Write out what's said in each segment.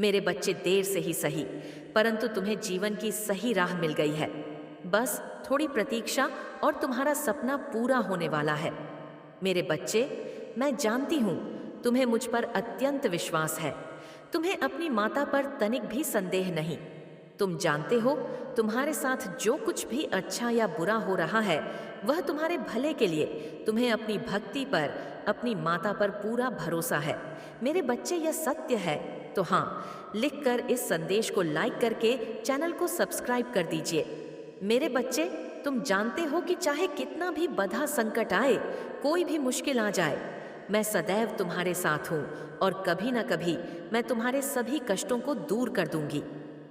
मेरे बच्चे देर से ही सही, परंतु तुम्हें जीवन की सही राह मिल गई है। बस थोड़ी प्रतीक्षा और तुम्हारा सपना पूरा होने वाला है। मेरे बच्चे, मैं जानती हूं तुम्हें मुझ पर अत्यंत विश्वास है। तुम्हें अपनी माता पर तनिक भी संदेह नहीं। तुम जानते हो तुम्हारे साथ जो कुछ भी अच्छा या बुरा हो रहा है वह तुम्हारे भले के लिए। तुम्हें अपनी भक्ति पर, अपनी माता पर पूरा भरोसा है। मेरे बच्चे, यह सत्य है तो हाँ, लिखकर इस संदेश को लाइक करके चैनल को सब्सक्राइब कर दीजिए। मेरे बच्चे, तुम जानते हो कि चाहे कितना भी बड़ा संकट आए, कोई भी मुश्किल आ जाए, मैं सदैव तुम्हारे साथ हूँ और कभी ना कभी मैं तुम्हारे सभी कष्टों को दूर कर दूंगी।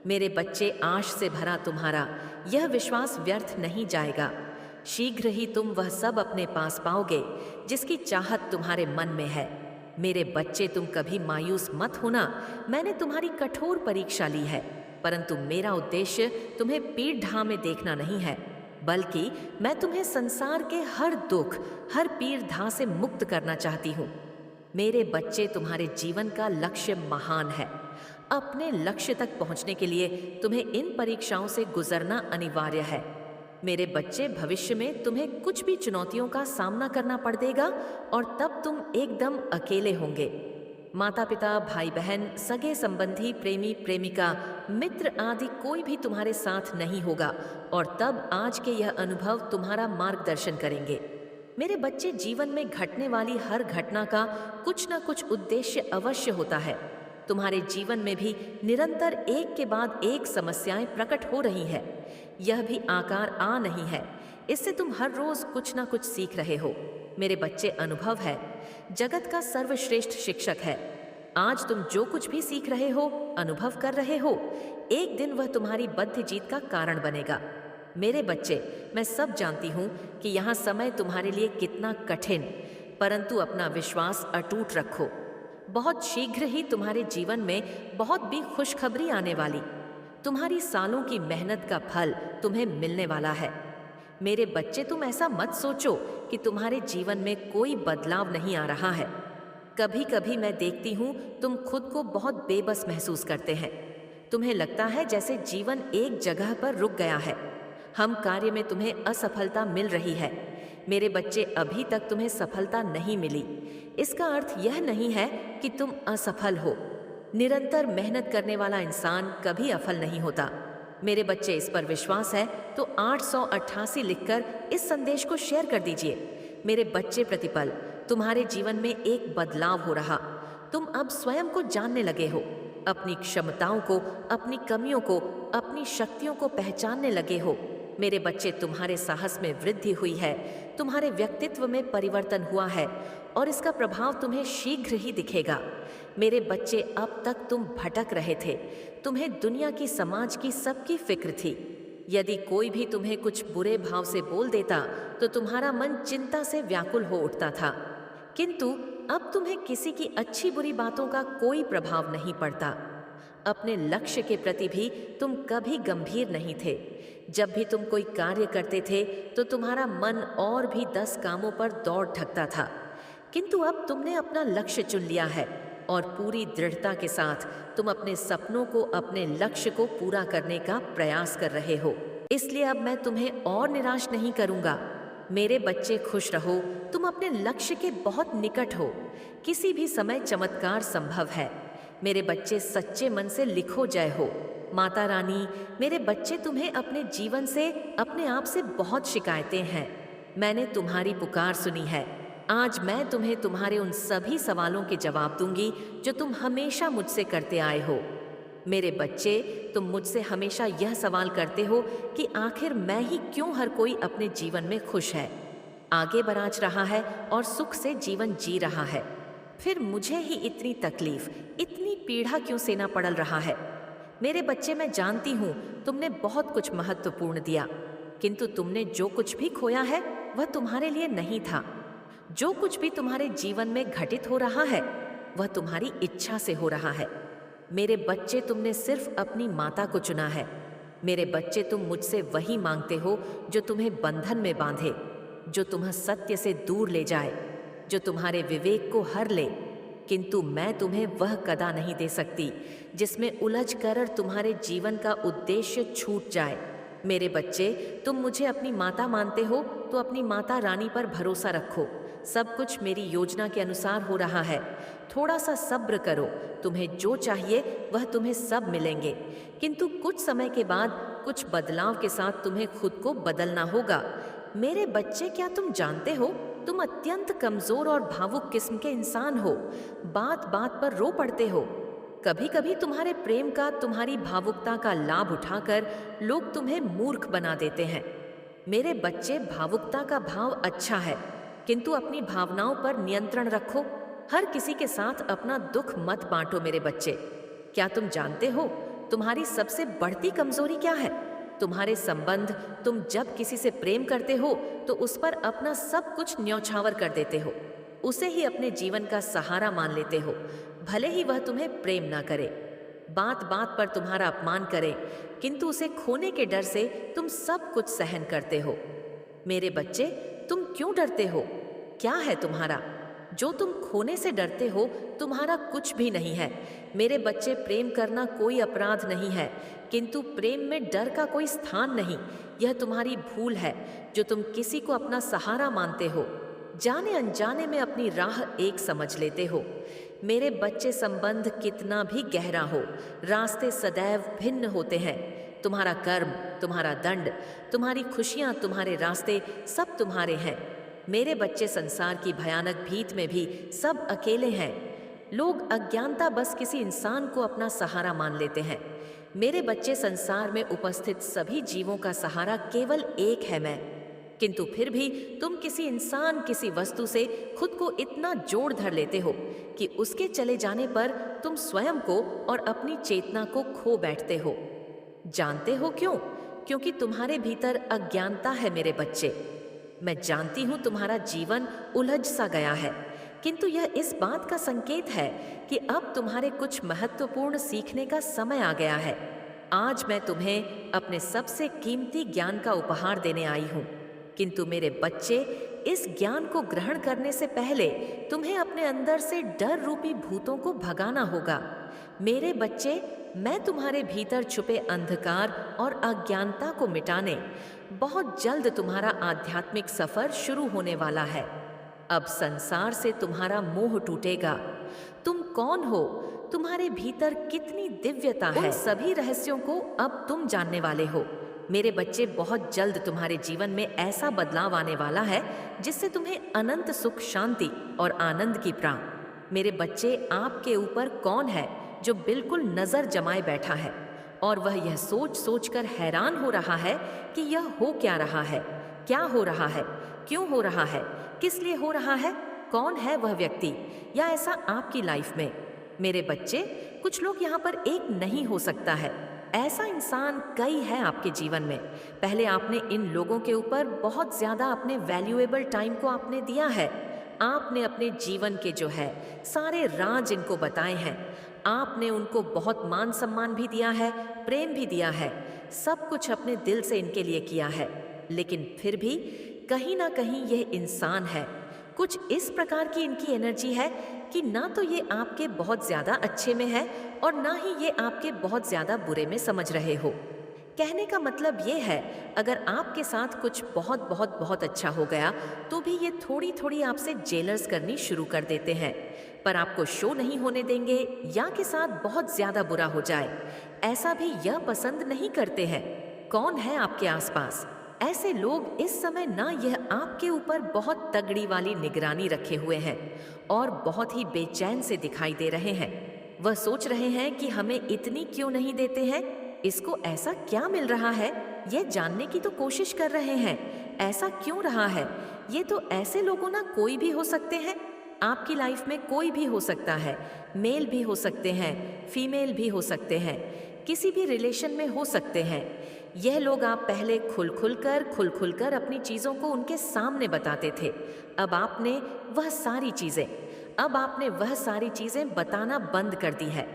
मेरे बच्चे, आश से भरा तुम्हारा यह विश्वास व्यर्थ नहीं जाएगा। शीघ्र ही तुम वह सब अपने पास पाओगे जिसकी चाहत तुम्हारे मन में है। मेरे बच्चे, तुम कभी मायूस मत होना। मैंने तुम्हारी कठोर परीक्षा ली है, परंतु मेरा उद्देश्य तुम्हें पीठ ढाह में देखना नहीं है, बल्कि मैं तुम्हें संसार के हर दुख, हर पीर धाह से मुक्त करना चाहती हूँ। मेरे बच्चे, तुम्हारे जीवन का लक्ष्य महान है। अपने लक्ष्य तक पहुंचने के लिए तुम्हें इन परीक्षाओं से गुजरना अनिवार्य है। मेरे बच्चे, भविष्य में तुम्हें कुछ भी चुनौतियों का सामना करना पड़ देगा और तब तुम एकदम अकेले होंगे। माता पिता, भाई बहन, सगे संबंधी, प्रेमी प्रेमिका, मित्र आदि कोई भी तुम्हारे साथ नहीं होगा और तब आज के यह अनुभव तुम्हारा मार्गदर्शन करेंगे। मेरे बच्चे, जीवन में घटने वाली हर घटना का कुछ न कुछ उद्देश्य अवश्य होता है। तुम्हारे जीवन में भी निरंतर एक के बाद एक समस्याएं प्रकट हो रही है। यह भी आकार आ नहीं है। इससे तुम हर रोज कुछ ना कुछ सीख रहे हो। मेरे बच्चे, अनुभव है जगत का सर्वश्रेष्ठ शिक्षक है। आज तुम जो कुछ भी सीख रहे हो, अनुभव कर रहे हो, एक दिन वह तुम्हारी बद्ध जीत का कारण बनेगा। मेरे बच्चे, मैं सब जानती हूं कि यहां समय तुम्हारे लिए कितना कठिन, परंतु अपना विश्वास अटूट रखो। बहुत शीघ्र ही तुम्हारे जीवन में बहुत भी खुशखबरी आने वाली। तुम्हारी सालों की मेहनत का फल तुम्हें मिलने वाला है। मेरे बच्चे, तुम ऐसा मत सोचो कि तुम्हारे जीवन में कोई बदलाव नहीं आ रहा है। कभी कभी मैं देखती हूँ तुम खुद को बहुत बेबस महसूस करते हैं। तुम्हें लगता है जैसे जीवन एक जगह पर रुक गया है। हम कार्य में तुम्हें असफलता मिल रही है। मेरे बच्चे, अभी तक तुम्हें सफलता नहीं मिली। इसका अर्थ यह नहीं है कि तुम असफल हो। निरंतर मेहनत करने वाला इंसान कभी असफल नहीं होता। मेरे बच्चे, इस पर विश्वास है तो 888 लिखकर इस संदेश को शेयर कर दीजिए। मेरे बच्चे, प्रतिपल तुम्हारे जीवन में एक बदलाव हो रहा। तुम अब स्वयं को जानने लगे हो, अपनी क्षमताओं को, अपनी कमियों को, अपनी शक्तियों को पहचानने लगे हो। मेरे बच्चे, तुम्हारे साहस में वृद्धि हुई है, तुम्हारे व्यक्तित्व में परिवर्तन हुआ है और इसका प्रभाव तुम्हें शीघ्र ही दिखेगा। मेरे बच्चे, अब तक तुम भटक रहे थे। तुम्हें दुनिया की, समाज की, सबकी फिक्र थी। यदि कोई भी तुम्हें कुछ बुरे भाव से बोल देता तो तुम्हारा मन चिंता से व्याकुल हो उठता था, किंतु अब तुम्हें किसी की अच्छी बुरी बातों का कोई प्रभाव नहीं पड़ता। अपने लक्ष्य के प्रति भी तुम कभी गंभीर नहीं थे। जब भी तुम कोई कार्य करते थे तो तुम्हारा मन और भी 10 कामों पर दौड़ धकता था, किंतु अब तुमने अपना लक्ष्य चुन लिया है और पूरी दृढ़ता के साथ तुम अपने सपनों को, अपने लक्ष्य को पूरा करने का प्रयास कर रहे हो। इसलिए अब मैं तुम्हें और निराश नहीं करूंगा। मेरे बच्चे, खुश रहो। तुम अपने लक्ष्य के बहुत निकट हो। किसी भी समय चमत्कार संभव है। मेरे बच्चे, सच्चे मन से लिखो जय हो। माता रानी, मेरे बच्चे, तुम्हें अपने जीवन से, अपने आप से बहुत शिकायतें हैं। मैंने तुम्हारी पुकार सुनी है। आज मैं तुम्हें तुम्हारे उन सभी सवालों के जवाब दूंगी जो तुम हमेशा मुझसे करते आए हो। मेरे बच्चे, तुम मुझसे हमेशा यह सवाल करते हो कि आखिर मैं ही क्यों, हर कोई अपने जीवन में खुश है, आगे बढ़ रहा है और सुख से जीवन जी रहा है, फिर मुझे ही इतनी तकलीफ, इतनी पीड़ा क्यों सहना पड़ रहा है। मेरे बच्चे, मैं जानती हूँ तुमने बहुत कुछ महत्वपूर्ण दिया, किंतु तुमने जो कुछ भी खोया है वह तुम्हारे लिए नहीं था। जो कुछ भी तुम्हारे जीवन में घटित हो रहा है वह तुम्हारी इच्छा से हो रहा है। मेरे बच्चे, तुमने सिर्फ अपनी माता को चुना है। मेरे बच्चे, तुम मुझसे वही मांगते हो जो तुम्हें बंधन में बांधे, जो तुम्हें सत्य से दूर ले जाए, जो तुम्हारे विवेक को हर ले। किंतु मैं तुम्हें वह कदा नहीं दे सकती जिसमें उलझ कर तुम्हारे जीवन का उद्देश्य छूट जाए। मेरे बच्चे, तुम मुझे अपनी माता मानते हो तो अपनी माता रानी पर भरोसा रखो। सब कुछ मेरी योजना के अनुसार हो रहा है। थोड़ा सा सब्र करो, तुम्हें जो चाहिए वह तुम्हें सब मिलेंगे, किंतु कुछ समय के बाद कुछ बदलाव के साथ तुम्हें खुद को बदलना होगा। मेरे बच्चे, क्या तुम जानते हो तुम अत्यंत कमजोर और भावुक किस्म के इंसान हो। बात बात पर रो पड़ते हो। कभी कभी तुम्हारे प्रेम का, तुम्हारी भावुकता का लाभ उठाकर लोग तुम्हें मूर्ख बना देते हैं। मेरे बच्चे, भावुकता का भाव अच्छा है, किंतु अपनी भावनाओं पर नियंत्रण रखो। हर किसी के साथ अपना दुख मत बांटो। मेरे बच्चे, क्या तुम जानते हो तुम्हारी सबसे बढ़ती कमजोरी क्या है? तुम्हारे संबंध। तुम जब किसी से प्रेम करते हो तो उस पर अपना सब कुछ न्यौछावर कर देते हो। उसे ही अपने जीवन का सहारा मान लेते हो, भले ही वह तुम्हें प्रेम ना करे, बात बात पर तुम्हारा अपमान करे, किंतु उसे खोने के डर से तुम सब कुछ सहन करते हो। मेरे बच्चे, तुम क्यों डरते हो? क्या है तुम्हारा जो तुम खोने से डरते हो? तुम्हारा कुछ भी नहीं है। मेरे बच्चे, प्रेम करना कोई अपराध नहीं है, किंतु प्रेम में डर का कोई स्थान नहीं। यह तुम्हारी भूल है जो तुम किसी को अपना सहारा मानते हो। जाने अनजाने में अपनी राह एक समझ लेते हो। मेरे बच्चे, संबंध कितना भी गहरा हो, रास्ते सदैव भिन्न होते हैं। तुम्हारा कर्म, तुम्हारा दंड, तुम्हारी खुशियां, तुम्हारे रास्ते सब तुम्हारे हैं। मेरे बच्चे, संसार की भयानक भीत में भी सब अकेले हैं। लोग अज्ञानता बस किसी इंसान को अपना सहारा मान लेते हैं। मेरे बच्चे, संसार में उपस्थित सभी जीवों का सहारा केवल एक है, मैं। किंतु फिर भी तुम किसी इंसान, किसी वस्तु से खुद को इतना जोड़ धर लेते हो कि उसके चले जाने पर तुम स्वयं को और अपनी चेतना को खो बैठते हो। जानते हो क्यों? क्योंकि तुम्हारे भीतर अज्ञानता है। मेरे बच्चे, मैं जानती हूं तुम्हारा जीवन उलझ सा गया है, किंतु यह इस बात का संकेत है कि अब तुम्हारे कुछ महत्वपूर्ण सीखने का समय आ गया है। आज मैं तुम्हें अपने सबसे कीमती ज्ञान का उपहार देने आई हूं, किंतु मेरे बच्चे, इस ज्ञान को ग्रहण करने से पहले तुम्हें अपने अंदर से डर रूपी भूतों को भगाना होगा। मेरे बच्चे, मैं तुम्हारे भीतर छुपे अंधकार और अज्ञानता को मिटाने बहुत जल्द तुम्हारा आध्यात्मिक सफर शुरू होने वाला है। अब संसार से तुम्हारा मोह टूटेगा। तुम कौन हो, तुम्हारे भीतर कितनी दिव्यता है, उन सभी रहस्यों को अब तुम जानने वाले हो। मेरे बच्चे, बहुत जल्द तुम्हारे जीवन में ऐसा बदलाव आने वाला है जिससे तुम्हें अनंत सुख, शांति और आनंद की प्राप्ति। मेरे बच्चे, आपके ऊपर कौन है जो बिल्कुल नजर जमाए बैठा है और वह यह सोच सोच कर हैरान हो रहा है कि यह हो क्या रहा है, क्या हो रहा है, क्यों हो रहा है, किस लिए हो रहा है? कौन है वह व्यक्ति या ऐसा आपकी लाइफ में? मेरे बच्चे, कुछ लोग यहाँ पर एक नहीं हो सकता है, ऐसा इंसान कई है आपके जीवन में। पहले आपने इन लोगों के ऊपर बहुत ज्यादा अपने वैल्यूएबल टाइम को आपने दिया है। आपने अपने जीवन के जो है सारे राज इनको बताए हैं। आपने उनको बहुत मान सम्मान भी दिया है, प्रेम भी दिया है, सब कुछ अपने दिल से इनके लिए किया है। लेकिन फिर भी कहीं ना कहीं यह इंसान है, कुछ इस प्रकार की इनकी एनर्जी है कि ना तो ये आपके बहुत ज्यादा अच्छे में है और ना ही ये आपके बहुत ज्यादा बुरे में समझ रहे हो। कहने का मतलब ये है, अगर आपके साथ कुछ बहुत बहुत बहुत अच्छा हो गया तो भी ये थोड़ी थोड़ी आपसे जेलस करनी शुरू कर देते हैं, पर आपको शो नहीं होने देंगे या के साथ बहुत ज्यादा बुरा हो जाए, ऐसा भी यह पसंद नहीं करते हैं। कौन है आपके आसपास ऐसे लोग इस समय? ना यह आपके ऊपर बहुत तगड़ी वाली निगरानी रखे हुए हैं और बहुत ही बेचैन से दिखाई दे रहे हैं। वह सोच रहे हैं कि हमें इतनी क्यों नहीं देते हैं, इसको ऐसा क्या मिल रहा है, ये जानने की तो कोशिश कर रहे हैं, ऐसा क्यों रहा है। ये तो ऐसे लोगों ना कोई भी हो सकते हैं, आपकी लाइफ में कोई भी हो सकता है, मेल भी हो सकते हैं, फीमेल भी हो सकते हैं, किसी भी रिलेशन में हो सकते हैं। यह लोग आप पहले खुल खुल कर अपनी चीज़ों को उनके सामने बताते थे, अब आपने वह सारी चीज़ें बताना बंद कर दी है।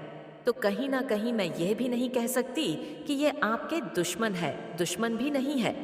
तो कहीं ना कहीं मैं यह भी नहीं कह सकती कि ये आपके दुश्मन है, दुश्मन भी नहीं है।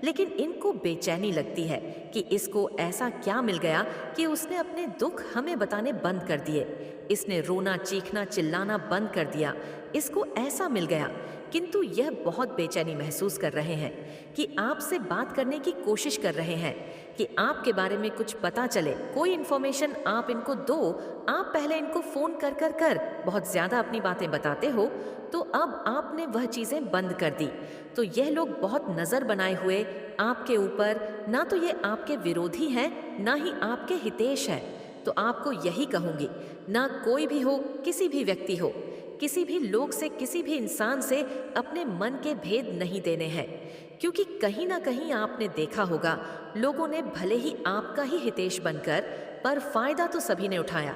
लेकिन इनको बेचैनी लगती है कि इसको ऐसा क्या मिल गया कि उसने अपने दुख हमें बताने बंद कर दिए। इसने रोना, चीखना, चिल्लाना बंद कर दिया। इसको ऐसा मिल गया। किंतु यह बहुत बेचैनी महसूस कर रहे हैं कि आपसे बात करने की कोशिश कर रहे हैं कि आपके बारे में कुछ पता चले, कोई इन्फॉर्मेशन आप इनको दो। आप पहले इनको फोन कर बहुत ज्यादा अपनी बातें बताते हो, तो अब आपने वह चीजें बंद कर दी। तो यह लोग बहुत नजर बनाए हुए आपके ऊपर, ना तो ये आपके विरोधी हैं ना ही आपके हितेश हैं। तो आपको यही कहूंगी, ना कोई भी हो, किसी भी व्यक्ति हो, किसी भी लोग से, किसी भी इंसान से अपने मन के भेद नहीं देने हैं। क्योंकि कहीं ना कहीं आपने देखा होगा, लोगों ने भले ही आपका ही हितेश बनकर, पर फायदा तो सभी ने उठाया।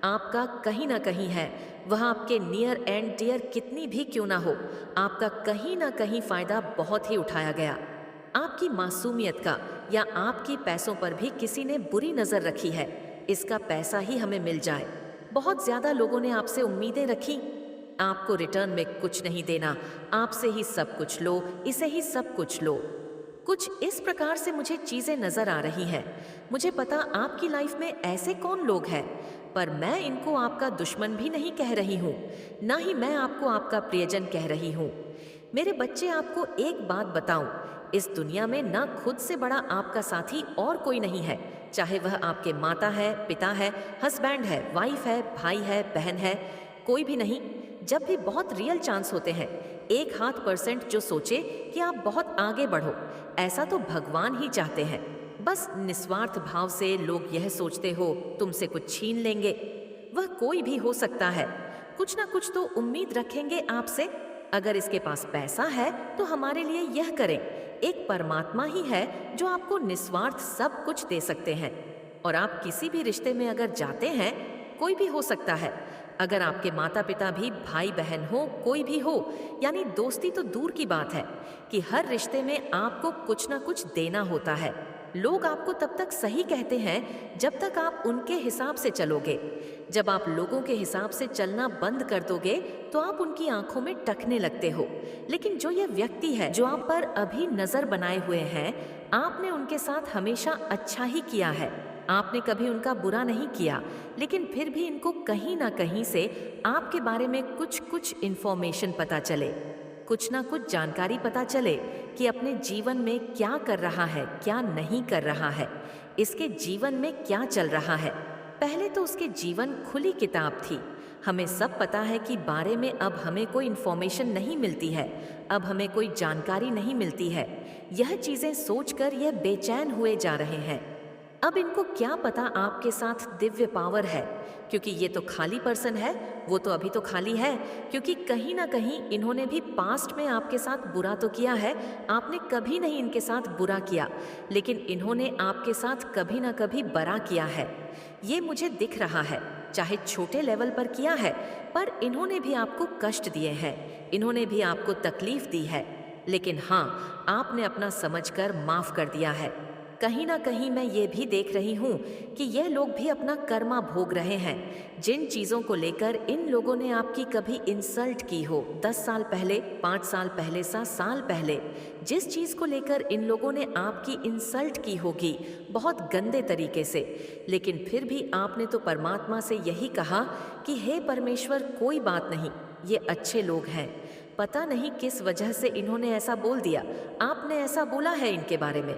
आपका कहीं ना कहीं है, वह आपके नियर एंड डियर कितनी भी क्यों ना हो, आपका कहीं ना कहीं फायदा बहुत ही उठाया गया। आपकी मासूमियत का या आपकी पैसों पर भी किसी ने बुरी नजर रखी है। इसका पैसा ही हमें मिल जाए। बहुत ज्यादा लोगों ने आपसे उम्मीदें रखी। आपको रिटर्न में कुछ नहीं देना, आपसे ही सब कुछ लो, इसे ही सब कुछ लो। कुछ इस प्रकार से मुझे चीजें नजर आ रही हैं। मुझे पता आपकी लाइफ में ऐसे कौन लोग हैं, पर मैं इनको आपका दुश्मन भी नहीं कह रही हूँ, ना ही मैं आपको आपका प्रियजन कह रही हूँ। मेरे बच्चे, आपको एक बात बताऊं, इस दुनिया में ना खुद से बड़ा आपका साथी और कोई नहीं है। चाहे वह आपके माता है, पिता है, हस्बैंड है, वाइफ है, भाई है, बहन है, कोई भी नहीं। जब भी बहुत रियल चांस होते हैं, 1% जो सोचे कि आप बहुत आगे बढ़ो, ऐसा तो भगवान ही चाहते हैं। बस निस्वार्थ भाव से लोग यह सोचते हो तुमसे कुछ छीन लेंगे। वह कोई भी हो सकता है, कुछ ना कुछ तो उम्मीद रखेंगे आपसे। अगर इसके पास पैसा है तो हमारे लिए यह करें। एक परमात्मा ही है जो आपको निस्वार्थ सब कुछ दे सकते हैं। और आप किसी भी रिश्ते में अगर जाते हैं, कोई भी हो सकता है, अगर आपके माता पिता भी, भाई बहन हो, कोई भी हो, यानी दोस्ती तो दूर की बात है, कि हर रिश्ते में आपको कुछ ना कुछ देना होता है। लोग आपको तब तक सही कहते हैं जब तक आप उनके हिसाब से चलोगे। जब आप लोगों के हिसाब से चलना बंद कर दोगे तो आप उनकी आंखों में टकने लगते हो। लेकिन जो ये व्यक्ति है जो आप पर अभी नजर बनाए हुए हैं, आपने उनके साथ हमेशा अच्छा ही किया है। आपने कभी उनका बुरा नहीं किया, लेकिन फिर भी इनको कहीं ना कहीं से आपके बारे में कुछ कुछ इन्फॉर्मेशन पता चले, कुछ ना कुछ जानकारी पता चले कि अपने जीवन में क्या कर रहा है, क्या नहीं कर रहा है, इसके जीवन में क्या चल रहा है। पहले तो उसके जीवन खुली किताब थी। हमें सब पता है कि बारे में अब हमें कोई इन्फॉर्मेशन नहीं मिलती है, अब हमें कोई जानकारी नहीं मिलती है। यह चीजें सोचकर यह बेचैन हुए जा रहे हैं। अब इनको क्या पता आपके साथ दिव्य पावर है, क्योंकि ये तो खाली पर्सन है, वो तो अभी तो खाली है, क्योंकि कहीं ना कहीं इन्होंने भी पास्ट में आपके साथ बुरा तो किया है। आपने कभी नहीं इनके साथ बुरा किया, लेकिन इन्होंने आपके साथ कभी ना कभी बड़ा किया है। ये मुझे दिख रहा है, चाहे छोटे लेवल पर किया है, पर इन्होंने भी आपको कष्ट दिए हैं, इन्होंने भी आपको तकलीफ दी है। लेकिन हाँ, आपने अपना समझकर माफ कर दिया है। कहीं ना कहीं मैं ये भी देख रही हूँ कि ये लोग भी अपना कर्मा भोग रहे हैं। जिन चीज़ों को लेकर इन लोगों ने आपकी कभी इंसल्ट की हो, 10 साल पहले, 5 साल पहले, 7 साल पहले, जिस चीज़ को लेकर इन लोगों ने आपकी इंसल्ट की होगी बहुत गंदे तरीके से, लेकिन फिर भी आपने तो परमात्मा से यही कहा कि हे परमेश्वर, कोई बात नहीं, ये अच्छे लोग हैं। पता नहीं किस वजह से इन्होंने ऐसा बोल दिया, आपने ऐसा बोला है इनके बारे में,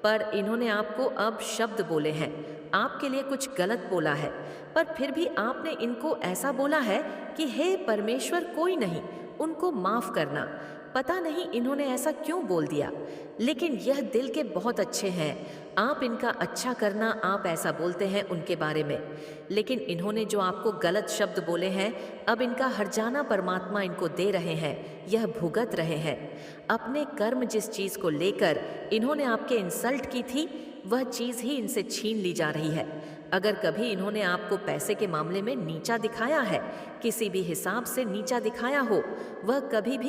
पर इन्होंने आपको अब शब्द बोले हैं, आपके लिए कुछ गलत बोला है, पर फिर भी आपने इनको ऐसा बोला है कि हे परमेश्वर, कोई नहीं, उनको माफ करना। पता नहीं इन्होंने ऐसा क्यों बोल दिया, लेकिन यह दिल के बहुत अच्छे हैं। आप इनका अच्छा करना, आप ऐसा बोलते हैं उनके बारे में, लेकिन इन्होंने जो आपको गलत शब्द बोले हैं, अब इनका हर्जाना परमात्मा इनको दे रहे हैं, यह भुगत रहे हैं। अपने कर्म जिस चीज़ को लेकर इन्होंने आपके इंसल्ट की थी, वह चीज़ ही इनसे छीन ली जा रही है। अगर कभी इन्होंने आपको पैसे के मामले में नीचा दिखाया है, किसी भी हिसाब से नीचा दिखाया हो, वह कभी भी